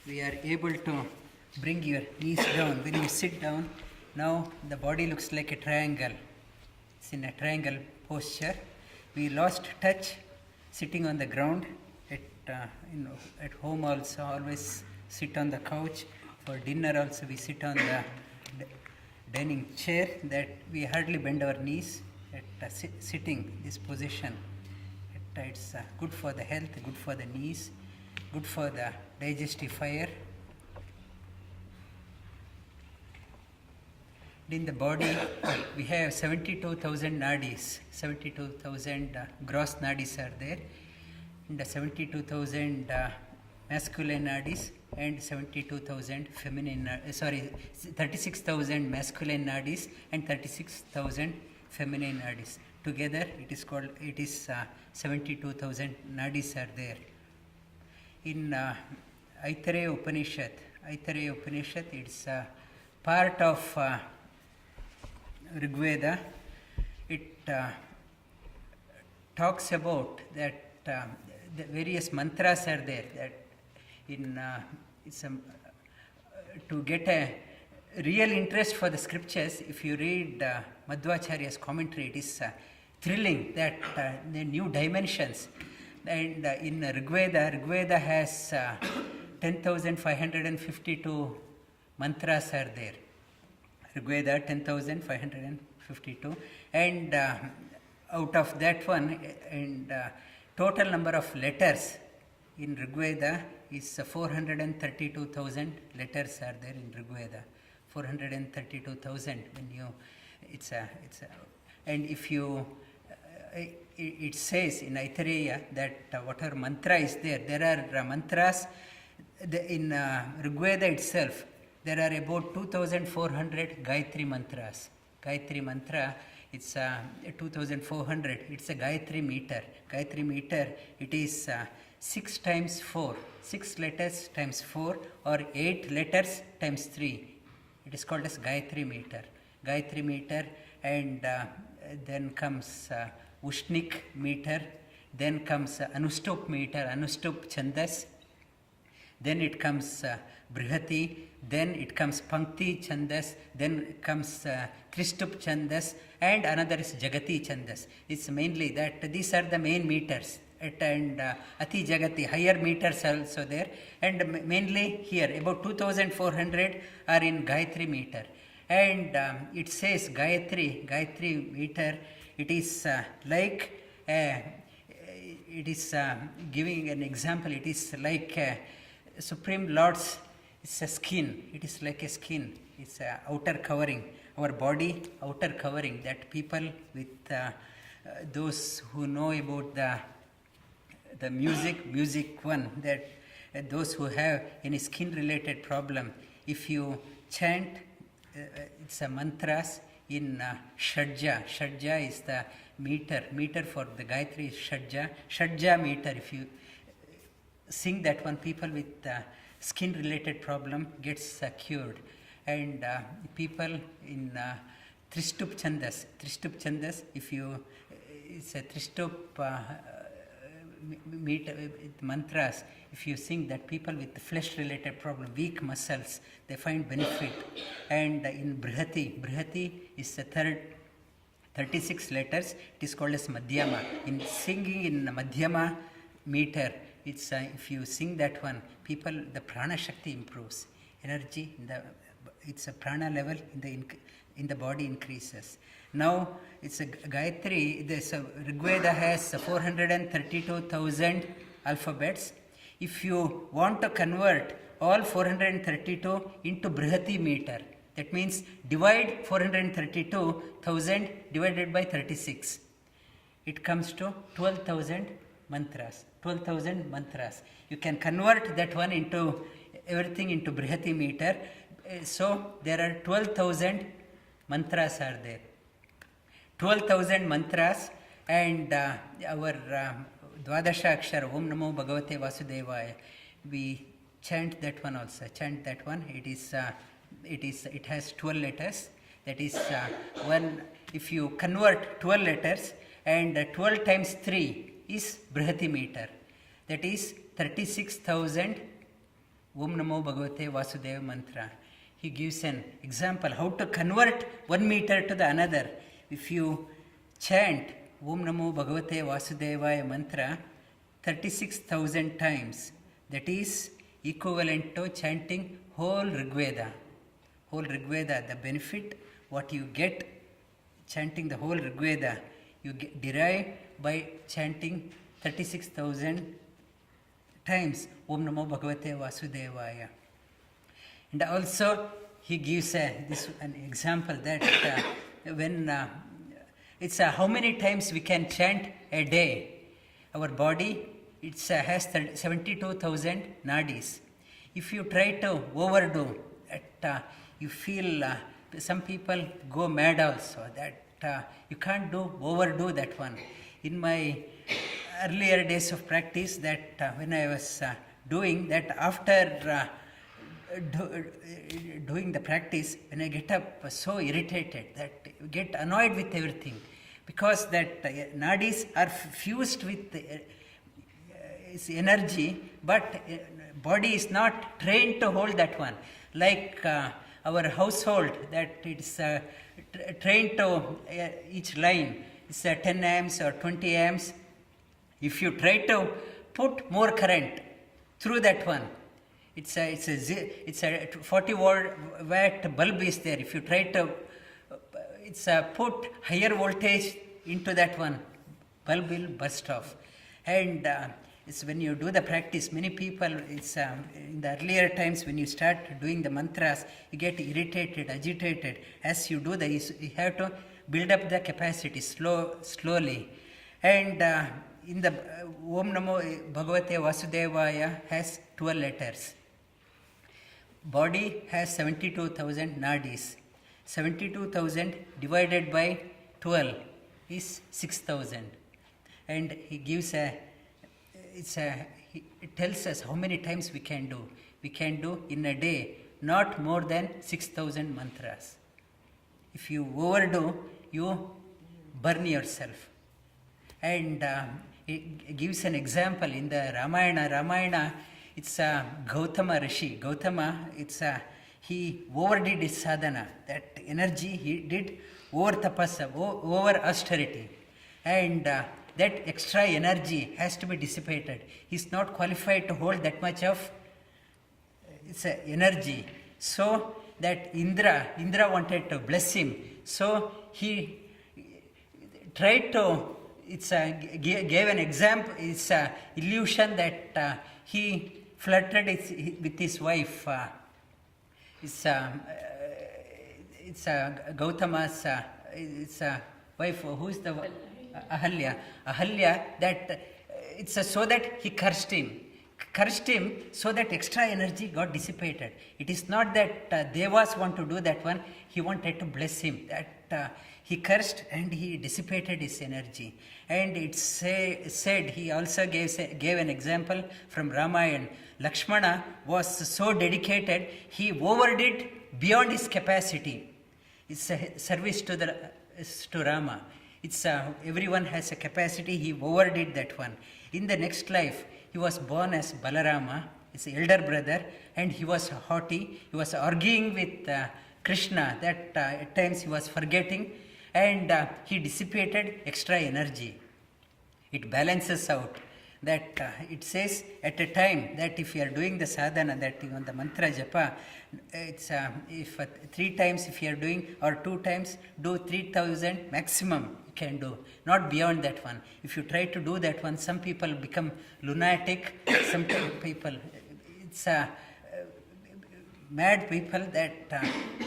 we are able to bring your knees down. When you sit down, now the body looks like a triangle. It's in a triangle posture. We lost touch sitting on the ground. At home also, always sit on the couch. For dinner also, we sit on the dining chair, that we hardly bend our knees at sitting this position. It's good for the health, good for the knees, good for the digestive fire. In the body, we have 72,000 nadis, 72,000 gross nadis are there, and 72,000 masculine nadis and 72,000 feminine, 36,000 masculine nadis and 36,000 feminine nadis. Together it is 72,000 nadis are there. In Aitareya Upanishad, it's part of Rigveda. It talks about that the various mantras are there. That to get a real interest for the scriptures, if you read Madhvacharya's commentary, it is thrilling that the new dimensions. And in Rigveda has 10,552 mantras are there. Rigveda 10,552, and out of that one, and total number of letters in Rigveda is 432,000 letters are there in Rigveda. 432,000. When you, and if you, it says in Aitareya that whatever mantra is there, there are mantras in Rigveda itself. There are about 2,400 Gayatri mantras. Gayatri mantra, it's 2,400. It's a Gayatri meter. Gayatri meter, it is 6 times 4. 6 letters times 4, or 8 letters times 3. It is called as Gayatri meter. Gayatri meter, and then comes Ushnik meter. Then comes Anustup meter, Anustup Chandas. Then it comes Brihati, then it comes Pankti Chandas, then comes Tristup Chandas, and another is Jagati Chandas. It's mainly that these are the main meters. And Ati Jagati, higher meters also there, and mainly here about 2,400 are in Gayatri meter. And it says Gayatri meter, it is like it is giving an example. It is like Supreme Lord's, it's a skin. It is like a skin. It's a outer covering, our body outer covering, that people with those who know about the music one, that those who have any skin related problem, if you chant it's a mantras in Shadja. Shadja is the meter for the Gayatri is Shadja meter. If you sing that one, people with skin related problem gets cured. And people in Tristup Chandas, if you, it's a Tristup mantras, if you sing that, people with flesh related problem, weak muscles, they find benefit. And in Brihati is the third 36 letters, it is called as Madhyama. In singing in Madhyama meter, it's if you sing that one, people, the prana shakti improves, energy in the, it's a prana level in the body increases. Now it's a Gayatri. Rigveda has 432,000 alphabets. If you want to convert all 432 into Brihati meter, that means divide 432,000 divided by 36. It comes to 12,000 mantras. 12,000 mantras. You can convert that one into everything into Brihati meter. So there are 12,000 mantras are there. 12,000 mantras, and our Dvadasha Akshara, Om Namo Bhagavate Vasudevaya, we chant that one also. Chant that one. It has 12 letters. That is one. If you convert 12 letters, and 12 times 3 is Brihati meter. That is 36,000 Om Namo Bhagavate Vasudeva mantra. He gives an example how to convert 1 meter to the another. If you chant Om Namo Bhagavate Vasudevaya mantra 36,000 times, that is equivalent to chanting whole Rigveda. Whole Rigveda, the benefit what you get chanting the whole Rigveda, you derive by chanting 36,000 times Om Namo Bhagavate Vasudevaya. And also he gives an example that when it's how many times we can chant a day. Our body has 72,000 nadis. If you try to overdo it, you feel some people go mad also, that you can't overdo that one. In my earlier days of practice, that when I was doing that, after doing the practice, when I get up so irritated that I get annoyed with everything, because that nadis are fused with its energy, but body is not trained to hold that one. Like our household, that it's trained to each line is 10 amps or 20 amps. If you try to put more current through that one, it's a 40 watt bulb is there. If you try to put higher voltage into that one, bulb will burst off. And it's when you do the practice, many people, in the earlier times when you start doing the mantras, you get irritated, agitated. As you do you have to build up the capacity slowly. And in the Om Namo Bhagavate Vasudevaya has 12 letters. Body has 72,000 nadis. 72,000 divided by 12 is 6,000. And he gives it tells us how many times we can do. We can do in a day not more than 6,000 mantras. If you overdo, you burn yourself. And it gives an example in the Ramayana, it's Gautama Rishi. Gautama, he overdid his sadhana. That energy he did over tapasa, over austerity. And that extra energy has to be dissipated. He's not qualified to hold that much of energy. So that Indra wanted to bless him. So he tried to, gave an example, it's an illusion that he flirted with his wife. Gautama's wife, who is the Ahalya, that so that he cursed him so that extra energy got dissipated. It is not that Devas want to do that one, he wanted to bless him, that he cursed and he dissipated his energy. And it said, he also gave an example from Ramayana. Lakshmana was so dedicated, he overdid beyond his capacity. It's a service to Rama. Everyone has a capacity, he overdid that one. In the next life, he was born as Balarama, his elder brother, and he was haughty. He was arguing with Krishna, that at times he was forgetting, and he dissipated extra energy. It balances out. That it says at a time that if you are doing the sadhana, that even the mantra japa, it's if 3 times if you are doing, or 2 times, do 3,000 maximum you can do, not beyond that one. If you try to do that one, some people become lunatic, some people, it's mad people that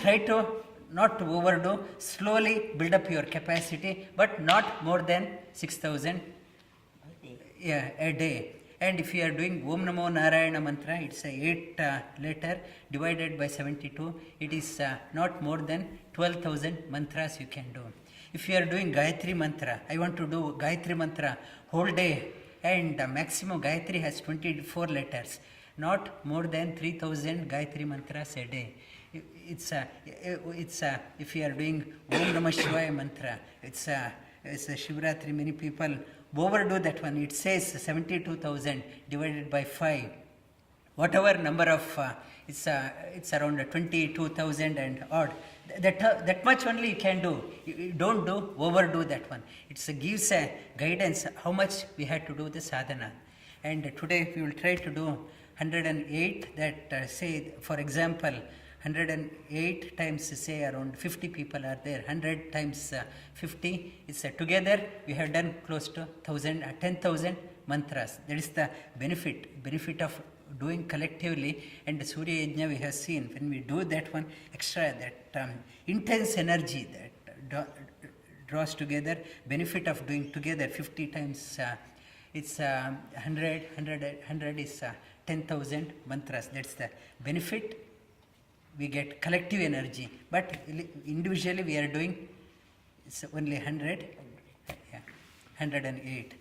try to not to overdo, slowly build up your capacity, but not more than 6,000 a day. And if you are doing Om Namo Narayana mantra, it's a 8 letter divided by 72. It is not more than 12,000 mantras you can do. If you are doing Gayatri mantra, I want to do Gayatri mantra whole day, and maximum Gayatri has 24 letters. Not more than 3,000 Gayatri mantras a day. If you are doing Om Namah Shivaya mantra, it's a Shivratri, many people overdo that one. It says 72,000 divided by 5. whatever number of it's around 22,000 and odd. That much only you can do. You don't overdo that one. It gives a guidance how much we had to do the sadhana. And today we will try to do 108. That say, for example, 108 times, say around 50 people are there. 100 times 50 is together we have done close to 10,000 mantras. That is the benefit of doing collectively. And Surya Yajna we have seen, when we do that one extra, that intense energy that draws together, benefit of doing together 50 times it's 100 is 10,000 mantras. That's the benefit. We get collective energy, but individually we are doing it's only 100, 108.